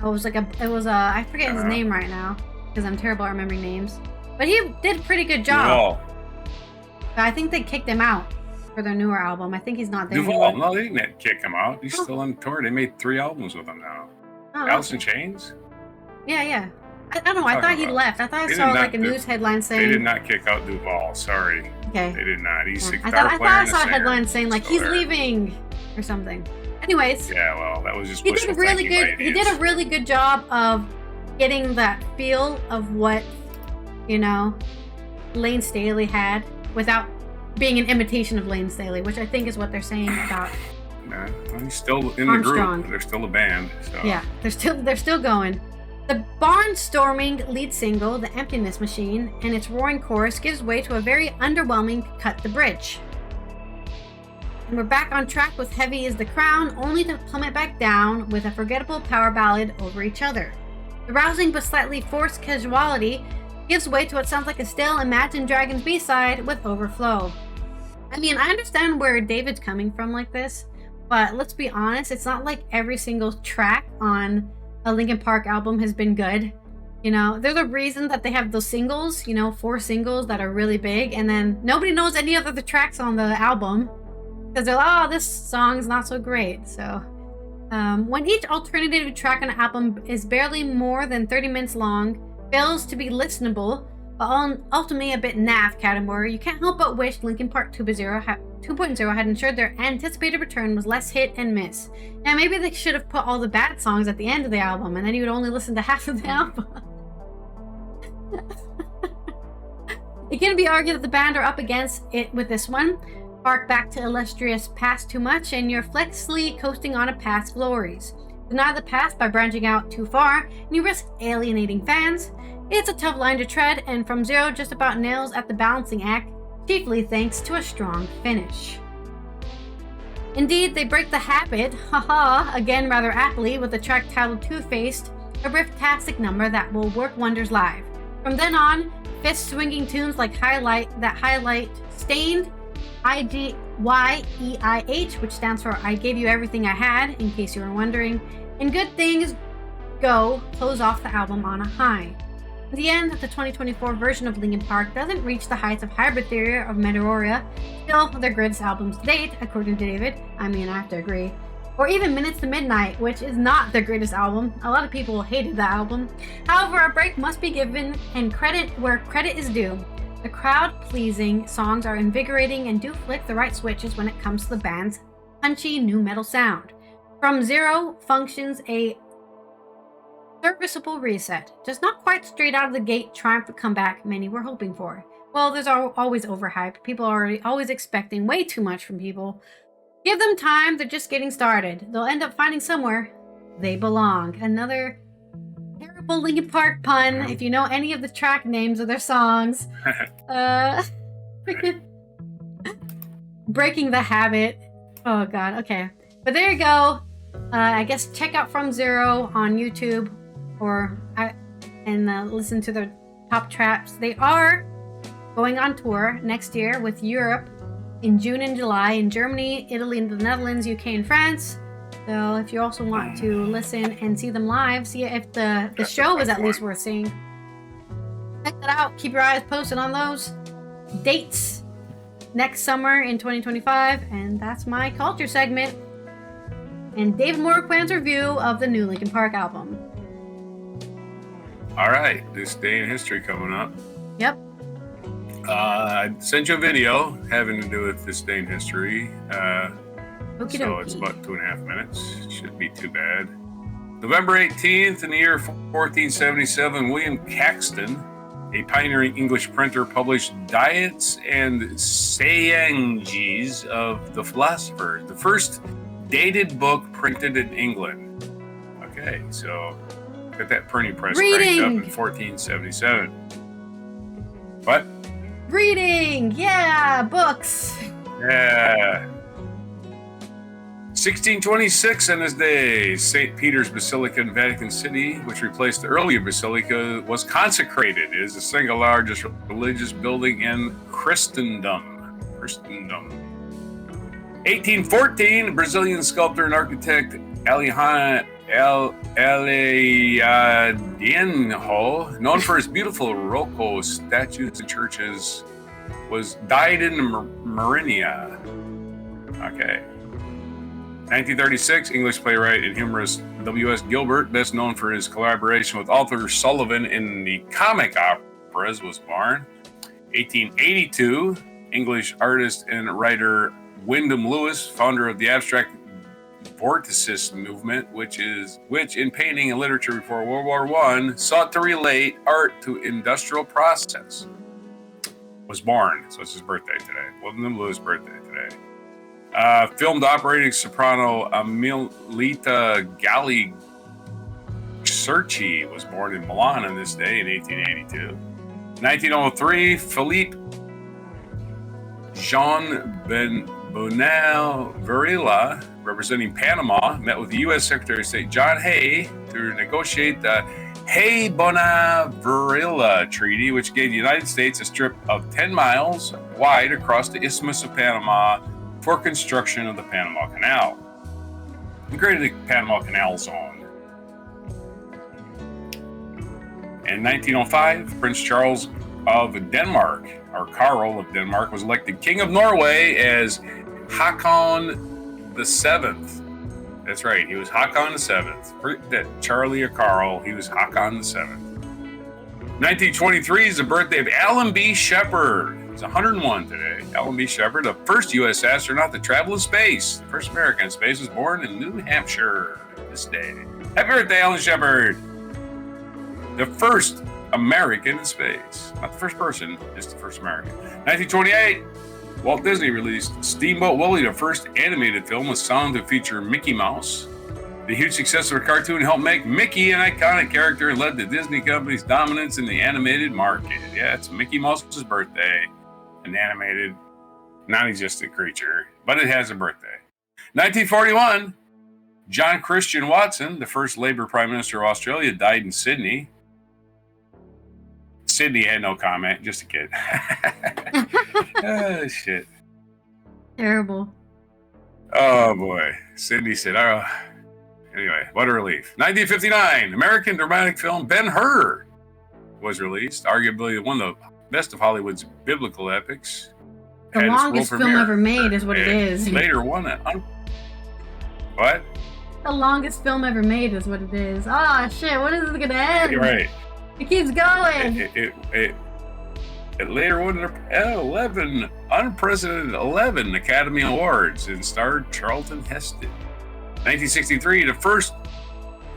I forget his name right now, because I'm terrible at remembering names. But he did a pretty good job. But I think they kicked him out for their newer album. I think he's not there anymore. No, they didn't kick him out. He's still on tour. They made 3 albums with him now. Alice in Chains? Yeah. I don't know. I thought he left. I thought I saw like a news headline saying... They did not kick out Duvall. Sorry. Okay. They did not. He's a I guitar player. thought I saw a headline saying like he's leaving or something. Anyways. Yeah, well, that was just he did a really good job of getting that feel of what, Lane Staley had without being an imitation of Lane Staley, which I think is what they're saying about well, he's still in Armstrong. The group. They're still a band. So. Yeah, they're still going. The barnstorming lead single, The Emptiness Machine, and its roaring chorus gives way to a very underwhelming Cut the Bridge. And we're back on track with Heavy is the Crown, only to plummet back down with a forgettable power ballad over each other. The rousing but slightly forced casuality gives way to what sounds like a stale Imagine Dragons B-side with Overflow. I mean, I understand where David's coming from like this, but let's be honest, it's not like every single track on a Linkin Park album has been good. There's a reason that they have those singles, 4 singles that are really big, and then nobody knows any of the tracks on the album because they're like, oh, this song's not so great. So when each alternative track on an album is barely more than 30 minutes long, fails to be listenable, but ultimately a bit naff category, you can't help but wish Linkin Park 2.0 had ensured their anticipated return was less hit and miss. Now maybe they should have put all the bad songs at the end of the album, and then you would only listen to half of the album. It can be argued that the band are up against it with this one. Hark back to illustrious past too much, and you're flexibly coasting on a past glories. Deny the past by branching out too far, and you risk alienating fans. It's a tough line to tread, and From Zero just about nails at the balancing act, chiefly thanks to a strong finish. Indeed, they break the habit, again rather aptly, with the track titled Two-Faced, a riff-tastic number that will work wonders live. From then on, fist-swinging tunes like highlight Stained, IGYEIH, which stands for I Gave You Everything I Had, in case you were wondering, and Good Things Go close off the album on a high. In the end, the 2024 version of Linkin Park doesn't reach the heights of Hybrid Theory or Meteoria, still their greatest albums to date, according to David. I mean, I have to agree. Or even Minutes to Midnight, which is not their greatest album. A lot of people hated that album. However, a break must be given, and credit where credit is due. The crowd-pleasing songs are invigorating and do flick the right switches when it comes to the band's punchy new metal sound. From Zero functions a serviceable reset, just not quite straight out of the gate triumphant comeback many were hoping for. Well, there's always overhype. People are always expecting way too much from people. Give them time, they're just getting started. They'll end up finding somewhere they belong. Another terrible Linkin Park pun, if you know any of the track names of their songs. Breaking the Habit. Oh god, okay. But there you go. I guess check out From Zero on YouTube and listen to their top traps. They are going on tour next year with Europe in June and July in Germany, Italy, and the Netherlands, UK, and France. So if you also want to listen and see them live, see if the show is at least worth seeing, check that out. Keep your eyes posted on those dates next summer in 2025. And that's my culture segment and David Morquan's review of the new Linkin Park album. All right, this day in history coming up. Yep. I sent you a video having to do with this day in history. So it's about 2.5 minutes. Shouldn't be too bad. November 18th, in the year 1477, William Caxton, a pioneering English printer, published Diets and Sayings of the Philosophers, the first dated book printed in England. Okay, so got that printing press cranked up in 1477. What? Reading! Yeah, books! Yeah. 1626 on this day, St. Peter's Basilica in Vatican City, which replaced the earlier basilica, was consecrated. It is the single largest religious building in Christendom. 1814, Brazilian sculptor and architect Aleijadinho, known for his beautiful Rococo statues and churches, died in Marinha. Okay. 1936, English playwright and humorist W.S. Gilbert, best known for his collaboration with Arthur Sullivan in the comic operas, was born. 1882, English artist and writer Wyndham Lewis, founder of the abstract Vorticist movement, which in painting and literature before World War I sought to relate art to industrial process, was born. So it's his birthday today. Wyndham Lewis' birthday today. Filmed operating soprano Amelita Galli Cerci was born in Milan on this day in 1882. 1903, Philippe Jean Bonal Varela, representing Panama, met with the U.S. Secretary of State John Hay to negotiate the Hay-Bonal-Varela Treaty, which gave the United States a strip of 10 miles wide across the Isthmus of Panama for construction of the Panama Canal. He created the Panama Canal Zone. In 1905, Prince Charles of Denmark, or Karl of Denmark, was elected King of Norway as Håkon VII. That's right, he was Håkon VII. Forget that Charlie or Carl, he was Håkon VII. 1923 is the birthday of Alan B. Shepard. He's 101 today. Alan B. Shepard, the first U.S. astronaut to travel in space. The first American in space, was born in New Hampshire this day. Happy birthday, Alan Shepard. The first American in space. Not the first person, just the first American. 1928, Walt Disney released Steamboat Willie, the first animated film with sound to feature Mickey Mouse. The huge success of the cartoon helped make Mickey an iconic character and led to Disney Company's dominance in the animated market. Yeah, it's Mickey Mouse's birthday. An animated, non-existent creature, but it has a birthday. 1941, John Christian Watson, the first Labour Prime Minister of Australia, died in Sydney. Sydney had no comment, just a kid. Oh, shit. Terrible. Oh, boy. Sydney said, oh. Anyway, what a relief. 1959, American dramatic film Ben-Hur was released, arguably one of the best of Hollywood's biblical epics. The longest film ever made is what it is. Later won what? The longest film ever made is what it is. Ah, shit, when is this gonna end? You're right. It keeps going. It later won 11 unprecedented 11 Academy Awards and starred Charlton Heston. 1963, the first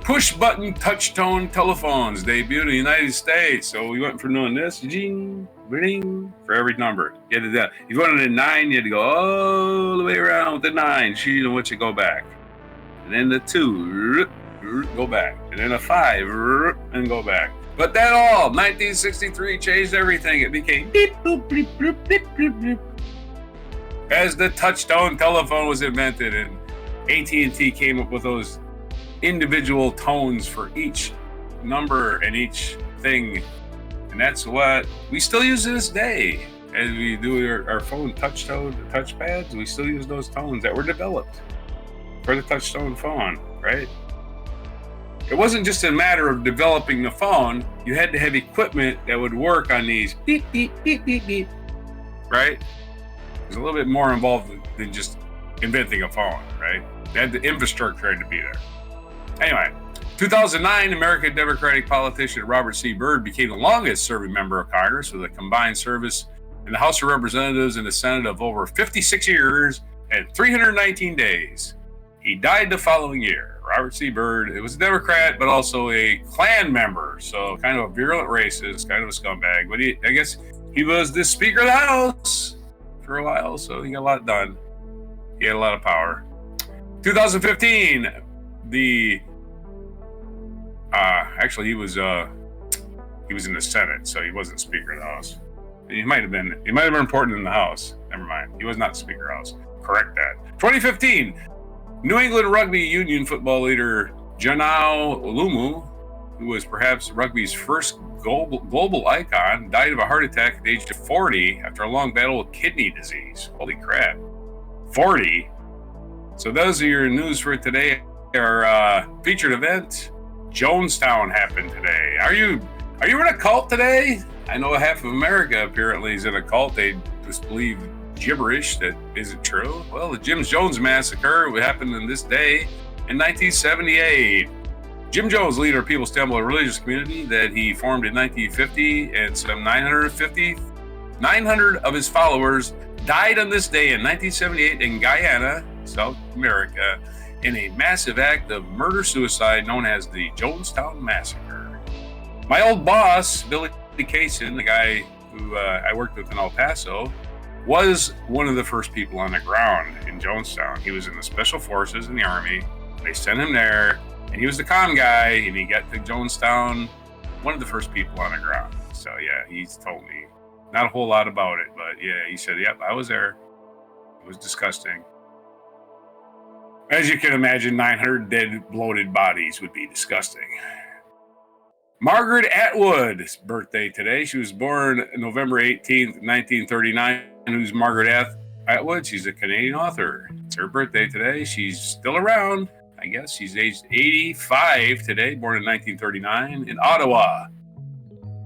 push-button touch-tone telephones debuted in the United States. So we went from doing this, jing, bling, for every number. You had to do that. If you wanted a 9, you had to go all the way around with the 9. She didn't want you to go back. And then the 2, go back. And then a 5, and go back. But that all, 1963 changed everything. It became beep, boop, beep, boop, beep, beep, beep. As the touch-tone telephone was invented, and AT&T came up with those individual tones for each number and each thing. And that's what we still use to this day. As we do our phone touchpads, we still use those tones that were developed for the touchstone phone, right? It wasn't just a matter of developing the phone. You had to have equipment that would work on these beep, beep, beep, beep, beep, right? There's a little bit more involved than just inventing a phone, right? They had the infrastructure had to be there. Anyway, 2009, American Democratic politician Robert C. Byrd became the longest serving member of Congress with a combined service in the House of Representatives and the Senate of over 56 years and 319 days. He died the following year. Robert C. Byrd, it was a Democrat, but also a Klan member, so kind of a virulent racist, kind of a scumbag. But I guess he was the Speaker of the House for a while, so he got a lot done. He had a lot of power. 2015, actually he was in the Senate, so he wasn't Speaker of the House. He might have been important in the House. Never mind. He was not Speaker of the House. Correct that. 2015, New England Rugby Union football leader Janao Lumu, who was perhaps rugby's first global icon, died of a heart attack at the age of 40 after a long battle with kidney disease. Holy crap. 40? So those are your news for today. Our featured event, Jonestown, happened today. Are you in a cult today? I know half of America apparently is in a cult. They just believe gibberish that isn't true. Well, the Jim Jones massacre happened on this day in 1978. Jim Jones, leader of People's Temple, a religious community that he formed in 1950, and some 900 of his followers died on this day in 1978 in Guyana, South America, in a massive act of murder-suicide known as the Jonestown Massacre. My old boss, Billy Kaysen, the guy who I worked with in El Paso, was one of the first people on the ground in Jonestown. He was in the Special Forces in the Army. They sent him there, and he was the comm guy, and he got to Jonestown, one of the first people on the ground. So yeah, he's told me not a whole lot about it, but yeah, he said, yep, I was there. It was disgusting. As you can imagine, 900 dead, bloated bodies would be disgusting. Margaret Atwood's birthday today. She was born November 18th, 1939. Who's Margaret Atwood? She's a Canadian author. It's her birthday today. She's still around, I guess. She's aged 85 today, born in 1939 in Ottawa.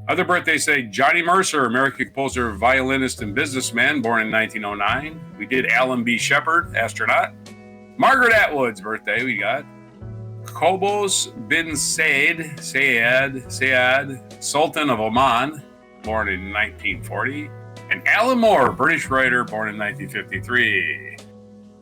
Other birthdays say Johnny Mercer, American composer, violinist, and businessman, born in 1909. We did Alan B. Shepard, astronaut. Margaret Atwood's birthday we got. Qobos bin Sayed, Sultan of Oman, born in 1940. And Alan Moore, British writer, born in 1953.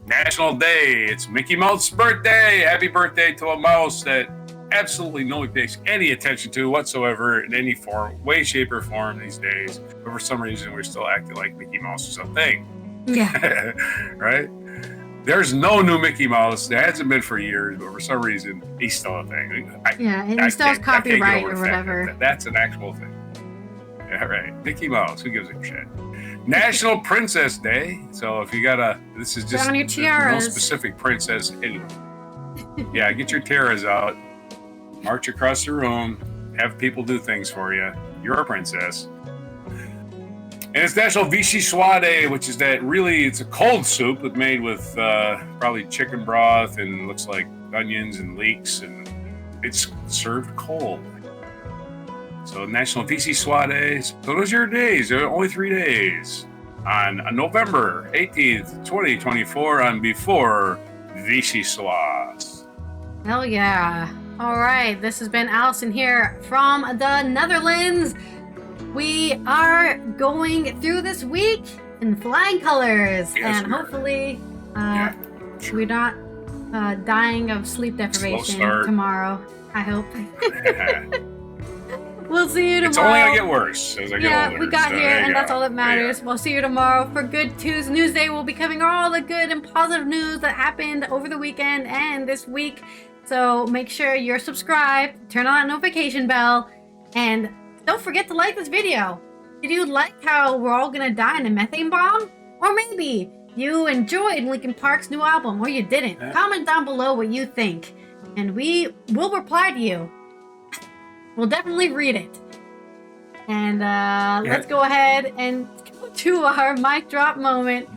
National Day, it's Mickey Mouse's birthday. Happy birthday to a mouse that absolutely nobody pays any attention to whatsoever in any form, way, shape, or form these days. But for some reason, we're still acting like Mickey Mouse is a thing. Yeah. Right? There's no new Mickey Mouse. There hasn't been for years, but for some reason, he's still a thing. And he still has copyright or whatever. That's an actual thing. Yeah, right. Mickey Mouse. Who gives a shit? National Princess Day. So if you got this is just on your tiaras. No specific princess anyway. Yeah, get your tiaras out. March across the room. Have people do things for you. You're a princess. And it's National Vichyssoise Day, which is it's a cold soup made with probably chicken broth and looks like onions and leeks, and it's served cold. So National Vichyssoise Day. So those are your days. There are only 3 days. On November 18th, 2024, on Before Vichyssoise. Hell yeah. All right, this has been Allison here from the Netherlands. We are going through this week in flying colors, yes, and hopefully we're not dying of sleep deprivation tomorrow. I hope. We'll see you tomorrow. It's only going to get worse as I get older. Yeah, we got here, and that's all that matters. We'll see you tomorrow for Good Tuesday News Day. We'll be covering all the good and positive news that happened over the weekend and this week. So make sure you're subscribed, turn on that notification bell, and don't forget to like this video. Did you like how we're all gonna die in a methane bomb? Or maybe you enjoyed Linkin Park's new album or you didn't. Yeah. Comment down below what you think, and we will reply to you. We'll definitely read it. And let's go ahead and go to our mic drop moment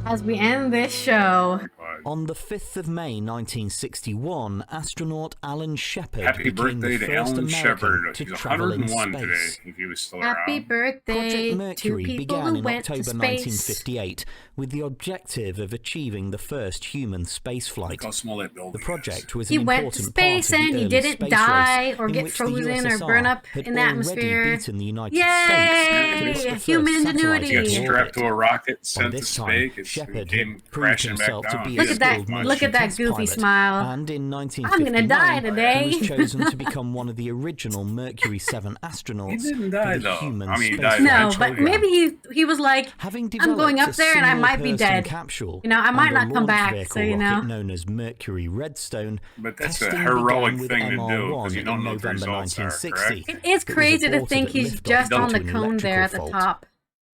as we end this show. On the 5th of May 1961, astronaut Alan Shepard Happy became birthday the to first Alan American Shepard. to He's travel in 101 space. today, if he was still Happy around. birthday Project to Mercury people began who in went October to space. 1958 with the objective of achieving the first human spaceflight. Look how small that The building project was He an went important to space part of and the he early didn't space die race, or in get which the frozen or USSR burn up had in the already atmosphere. beaten the United Yay! States to lift the first Human satellite ingenuity. He got into strapped to orbit. a rocket, By sent to this time, space, Shepard and came had proved crashing back himself to down. be Look a at that! skilled Look at that test goofy pilot. smile. And in I'm 1959, gonna die he today. was chosen to become one of the original Mercury 7 He astronauts didn't die, for the though. human I mean, he space died No, eventually. but maybe he was like, Having I'm going developed up a there and I might be single-person dead. capsule You know, I might and a not come launch back, vehicle so you know. rocket known as Mercury Redstone, But that's a testing heroic began with thing to do, MR1 because you don't in know what the November results are, 1960. correct? It is It was crazy to aborted think at he's liftoff just due on the to an cone there at the electrical fault. top.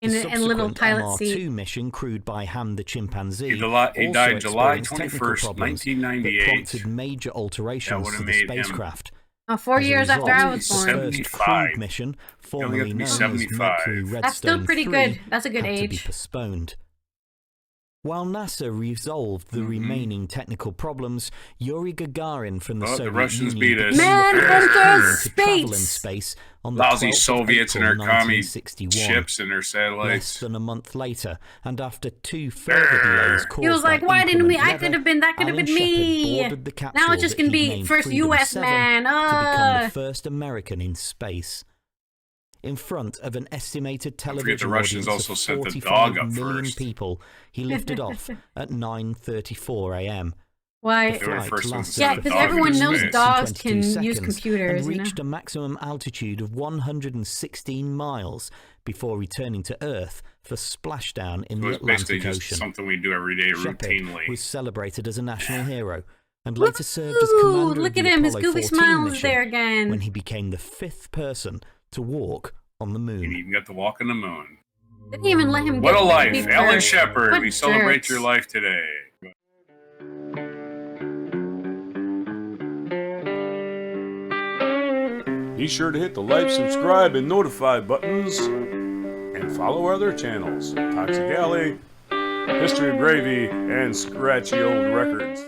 In The a little subsequent pilot MR2 seat. mission, crewed by Ham the chimpanzee, He died July experienced 21st, technical problems that 1998. prompted major alterations would've to the made him spacecraft. 4 As a years after result, I was the born. first 75. crewed mission, only got formerly to be known as 75. Mercury Redstone That's still pretty 3, good. That's a good had to be age. postponed. While NASA resolved the remaining technical problems, Yuri Gagarin from the Well, the Soviet Russians Union beat us. became Man the first enters human to travel in space! space on the Lousy 12th of Soviets and April their commie 1961. ships and their Less satellites. than a month later, and after 2 further delays caused He was like, by why didn't we? inclement I could have weather, been, that could have Alan been Shepard me. boarded the capsule Now it's just that gonna he'd be named first Freedom US 7 man. to become the first American in space. In front of an estimated forget the television Russians audience also of sent the 45 dog up million first. people, he lifted off at 9:34 a.m. Why? The They were the flight first ones to lasted Yeah, send for the because dog everyone into knows space. dogs can 22 use seconds computers, and you know? reached a maximum altitude of 116 miles before returning to Earth for splashdown in It the was basically Atlantic just Ocean. something we do every day Shepard routinely. was celebrated as a national hero and later served as Woo! commander Look of at the him, his Apollo goofy 14 smile is mission there again. when he became the 5th person to walk on the And moon. even got to walk on the moon. Didn't even let him What get a life. beat Alan first. Shepard, What we celebrate jerks. your life today. Be sure to hit the like, subscribe, and notify buttons. And follow our other channels, Toxic Alley, History of Gravy, and Scratchy Old Records.